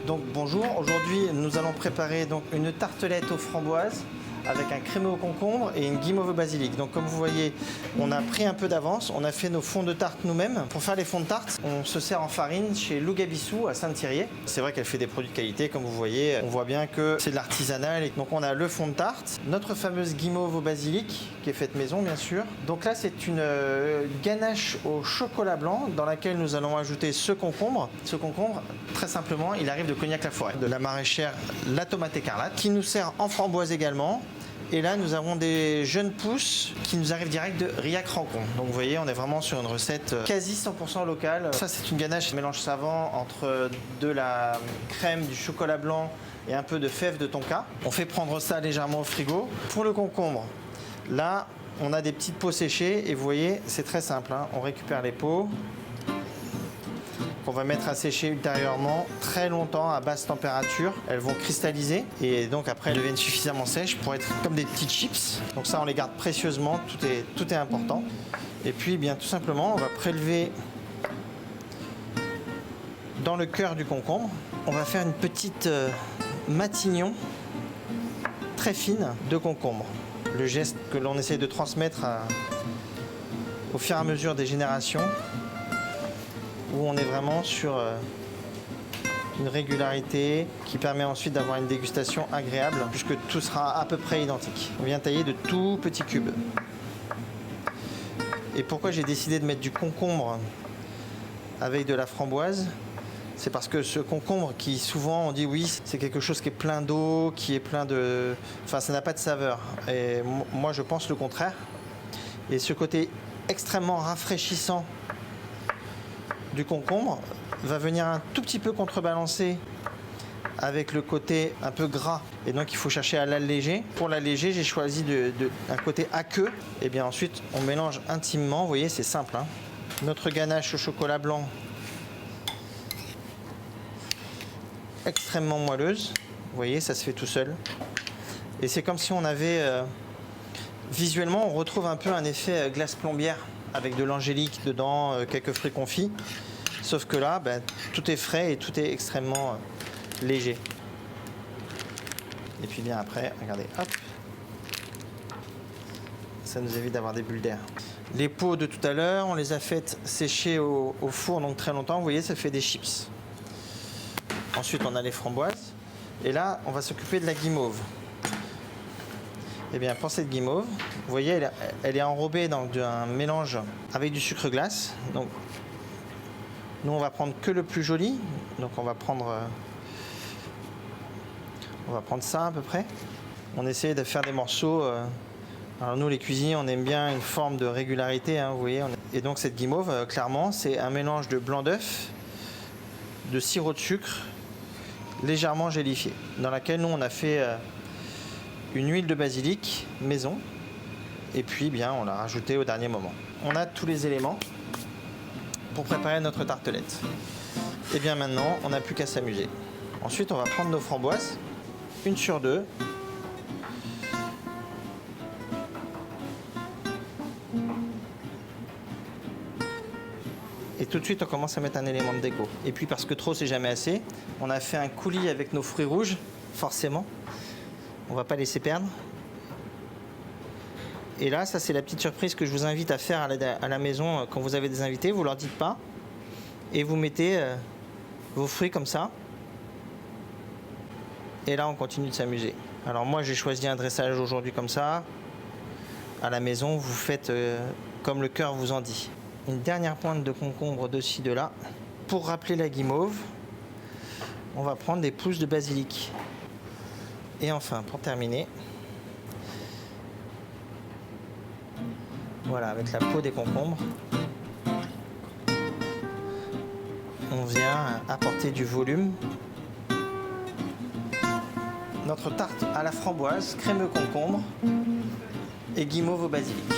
Donc bonjour, aujourd'hui nous allons préparer donc une tartelette aux framboises avec un crémeux au concombre et une guimauve au basilic. Donc comme vous voyez, on a pris un peu d'avance, on a fait nos fonds de tarte nous-mêmes. Pour faire les fonds de tarte, on se sert en farine chez Lougabissou à Saint-Thirier. C'est vrai qu'elle fait des produits de qualité, comme vous voyez, on voit bien que c'est de l'artisanal. Donc on a le fond de tarte, notre fameuse guimauve au basilic, qui est faite maison bien sûr. Donc là c'est une ganache au chocolat blanc dans laquelle nous allons ajouter ce concombre. Ce concombre, très simplement, il arrive de Cognac-la-Forêt, de la maraîchère La Tomate Écarlate, qui nous sert en framboise également. Et là, nous avons des jeunes pousses qui nous arrivent direct de Riac-Rancon. Donc vous voyez, on est vraiment sur une recette quasi 100% locale. Ça, c'est une ganache mélange savant entre de la crème, du chocolat blanc et un peu de fèves de tonka. On fait prendre ça légèrement au frigo. Pour le concombre, là, on a des petites peaux séchées et vous voyez, c'est très simple, hein. On récupère les peaux qu'on va mettre à sécher ultérieurement très longtemps à basse température. Elles vont cristalliser et donc après elles deviennent suffisamment sèches pour être comme des petites chips. Donc ça on les garde précieusement, tout est important. Et puis bien tout simplement on va prélever dans le cœur du concombre. On va faire une petite matignon très fine de concombre. Le geste que l'on essaie de transmettre au fur et à mesure des générations, où on est vraiment sur une régularité qui permet ensuite d'avoir une dégustation agréable puisque tout sera à peu près identique. On vient tailler de tout petits cubes. Et pourquoi j'ai décidé de mettre du concombre avec de la framboise? C'est parce que ce concombre qui souvent on dit oui, c'est quelque chose qui est plein d'eau, qui est plein de... Enfin ça n'a pas de saveur. Et moi je pense le contraire. Et ce côté extrêmement rafraîchissant du concombre va venir un tout petit peu contrebalancer avec le côté un peu gras et donc il faut chercher à l'alléger. Pour l'alléger, j'ai choisi un côté aqueux et bien ensuite on mélange intimement. Vous voyez, c'est simple, hein. Notre ganache au chocolat blanc extrêmement moelleuse. Vous voyez, ça se fait tout seul et c'est comme si on avait visuellement on retrouve un peu un effet glace plombière avec de l'angélique dedans, quelques fruits confits. Sauf que là, tout est frais et tout est extrêmement léger. Et puis bien après, regardez, hop, ça nous évite d'avoir des bulles d'air. Les peaux de tout à l'heure, on les a faites sécher au four donc très longtemps. Vous voyez, ça fait des chips. Ensuite, on a les framboises. Et là, on va s'occuper de la guimauve. Et bien, pour cette guimauve, vous voyez, elle est enrobée dans un mélange avec du sucre glace. Donc, nous, on va prendre que le plus joli. Donc, on va prendre ça à peu près. On essaie de faire des morceaux. Alors, nous, les cuisiniers, on aime bien une forme de régularité. Hein, vous voyez. Et donc, cette guimauve, clairement, c'est un mélange de blanc d'œuf, de sirop de sucre, légèrement gélifié, dans laquelle nous, on a fait une huile de basilic maison. Et puis, bien, on l'a rajouté au dernier moment. On a tous les éléments pour préparer notre tartelette. Et bien maintenant, on n'a plus qu'à s'amuser. Ensuite, on va prendre nos framboises, une sur deux. Et tout de suite, on commence à mettre un élément de déco. Et puis, parce que trop, c'est jamais assez, on a fait un coulis avec nos fruits rouges, forcément. On va pas laisser perdre. Et là, ça c'est la petite surprise que je vous invite à faire à la maison quand vous avez des invités. Vous leur dites pas et vous mettez vos fruits comme ça. Et là, on continue de s'amuser. Alors moi, j'ai choisi un dressage aujourd'hui comme ça. À la maison, vous faites comme le cœur vous en dit. Une dernière pointe de concombre de ci, de là. Pour rappeler la guimauve, on va prendre des pousses de basilic. Et enfin, pour terminer, voilà, avec la peau des concombres, on vient apporter du volume. Notre tarte à la framboise, crémeux concombre et guimauve au basilic.